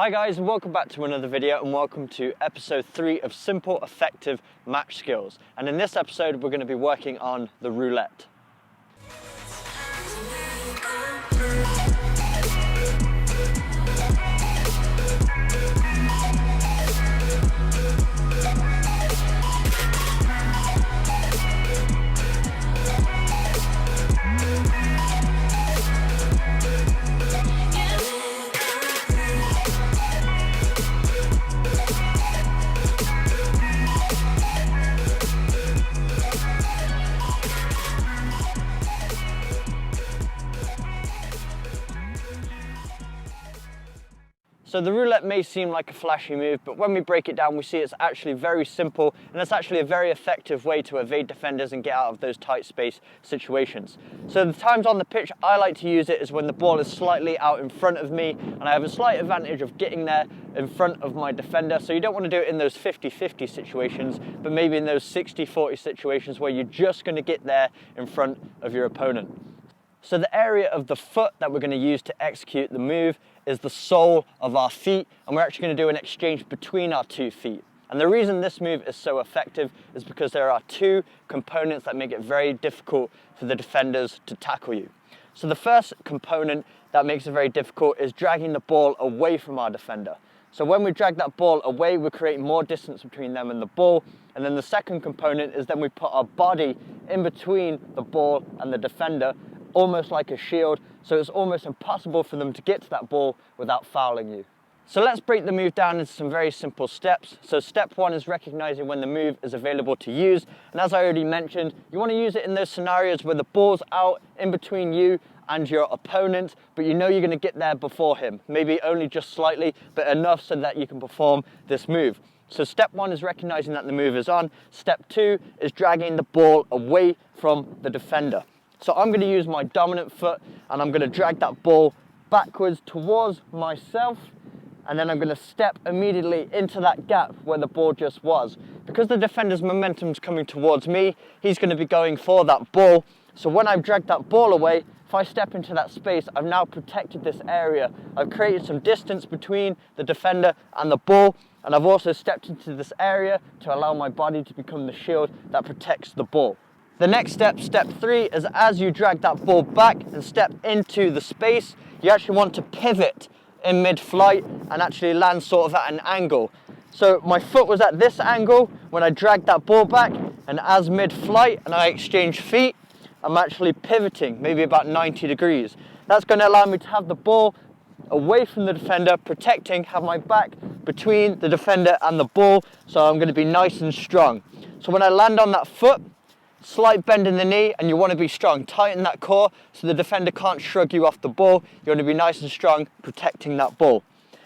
Hi guys, and welcome back to another video, and welcome to episode 3 of Simple Effective Match Skills. And in this episode we're going to be working on the roulette. So the roulette may seem like a flashy move, but when we break it down, we see it's actually very simple, and it's actually a very effective way to evade defenders and get out of those tight space situations. So the times on the pitch I like to use it is when the ball is slightly out in front of me, and I have a slight advantage of getting there in front of my defender. So you don't want to do it in those 50-50 situations, but maybe in those 60-40 situations where you're just going to get there in front of your opponent. So the area of the foot that we're going to use to execute the move is the sole of our feet, and we're actually going to do an exchange between our 2 feet. And the reason this move is so effective is because there are 2 components that make it very difficult for the defenders to tackle you. So the first component that makes it very difficult is dragging the ball away from our defender. So when we drag that ball away, we're creating more distance between them and the ball. And then the second component is then we put our body in between the ball and the defender, almost like a shield, so it's almost impossible for them to get to that ball without fouling you. So let's break the move down into some very simple steps. So step 1 is recognizing when the move is available to use, and as I already mentioned, you want to use it in those scenarios where the ball's out in between you and your opponent, but you know you're going to get there before him, maybe only just slightly, but enough so that you can perform this move. So step 1 is recognizing that the move is on. Step 2 is dragging the ball away from the defender. So I'm going to use my dominant foot, and I'm going to drag that ball backwards towards myself, and then I'm going to step immediately into that gap where the ball just was. Because the defender's momentum's coming towards me, he's going to be going for that ball. So when I've dragged that ball away, if I step into that space, I've now protected this area. I've created some distance between the defender and the ball, and I've also stepped into this area to allow my body to become the shield that protects the ball. The next step, step 3, is as you drag that ball back and step into the space, you actually want to pivot in mid-flight and actually land sort of at an angle. So my foot was at this angle when I dragged that ball back, and as mid-flight and I exchange feet, I'm actually pivoting, maybe about 90 degrees. That's going to allow me to have the ball away from the defender, protecting, have my back between the defender and the ball, so I'm going to be nice and strong. So when I land on that foot, slight bend in the knee, and you want to be strong. Tighten that core so the defender can't shrug you off the ball. You want to be nice and strong, protecting that ball.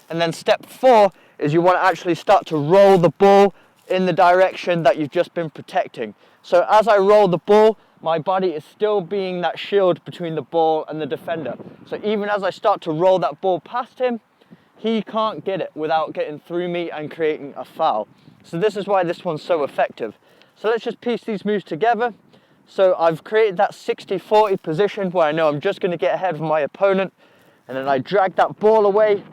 And then step 4 is you want to actually start to roll the ball in the direction that you've just been protecting. So as I roll the ball, my body is still being that shield between the ball and the defender. So even as I start to roll that ball past him, he can't get it without getting through me and creating a foul. So this is why this one's so effective. So let's just piece these moves together. So I've created that 60-40 position where I know I'm just going to get ahead of my opponent, and then I drag that ball away,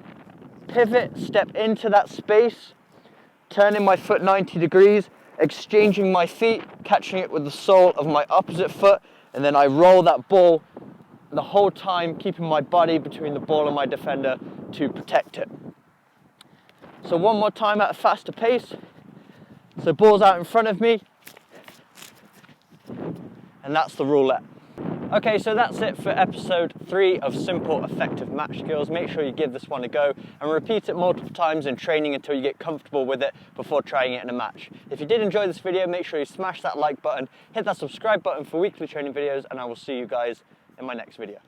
pivot, step into that space, turning my foot 90 degrees, exchanging my feet, catching it with the sole of my opposite foot, and then I roll that ball the whole time, keeping my body between the ball and my defender to protect it. So one more time at a faster pace. So ball's out in front of me, and that's the roulette. Okay, so that's it for episode 3 of Simple Effective Match Skills. Make sure you give this one a go and repeat it multiple times in training until you get comfortable with it before trying it in a match. If you did enjoy this video, make sure you smash that like button, hit that subscribe button for weekly training videos, and I will see you guys in my next video.